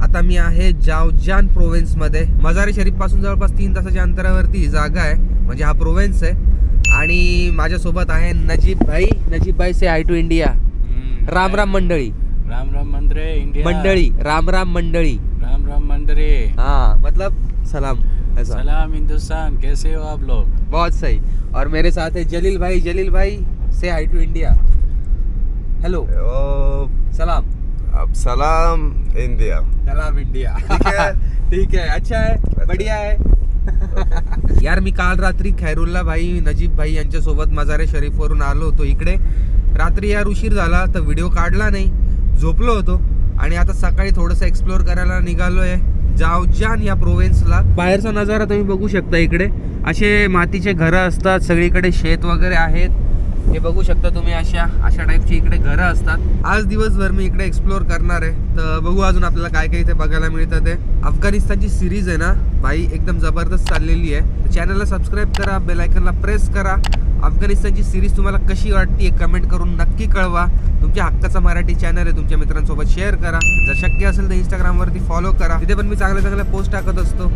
आता मी आहे जावजान प्रोव्हिन्समध्ये. मजारी शरीफ पासून जवळपास 3 तासाच्या अंतरावरती जागा आहे, म्हणजे हा प्रोव्हिन्स आहे. आणि माझ्यासोबत आहे नजीब भाई से हाय टू इंडिया. राम राम मंडळी. राम राम मंडरे इंडिया मंडळी राम राम मंडळी. राम राम मंडरे हाँ मतलब सलाम ऐसा. सलाम हिंदुस्तान, कैसे हो आप लोग? बहुत सही. और मेरे साथ है जलील भाई से हाय टू इंडिया. हेलो सलाम. अब सलाम इंडिया. सलाम इंडिया. ठीक है. ठीक है, अच्छा है, बढ़िया है. यार मी काल रात्री खैरुल्ला भाई नजीब भाई यांच्यासोबत मजारे शरीफ वरून आलो होतो इकडे. रात्री यार उशीर झाला तर व्हिडिओ काढला नाही, झोपलो होतो. आणि आता सकाळी थोडंसं एक्सप्लोर करायला निघालोय जावजान या प्रोव्हिन्सला. बाहेरचा नजारा तुम्ही बघू शकता. इकडे असे मातीचे घरं असतात, सगळीकडे शेत वगैरे आहेत. हे बघू शकता तुम्ही, अशा टाईपची इकडे घरं असतात. आज दिवसभर मी इकडे एक्सप्लोर करणार आहे, तर बघू अजून आपल्याला काय काय इथे बघायला मिळतं ते. अफगाणिस्तानची सिरीज आहे ना भाई, एकदम जबरदस्त चाललेली आहे. चॅनलला सबस्क्राईब करा, बेल आयकनला प्रेस करा. अफगाणिस्तानची सिरीज तुम्हाला कशी वाटते कमेंट करून नक्की कळवा. तुमच्या हक्काचा मराठी चॅनल आहे, तुमच्या मित्रांसोबत शेअर करा. जर शक्य असेल तर इंस्टाग्रामवरती फॉलो करा, तिथे पण मी चांगल्या पोस्ट टाकत असतो.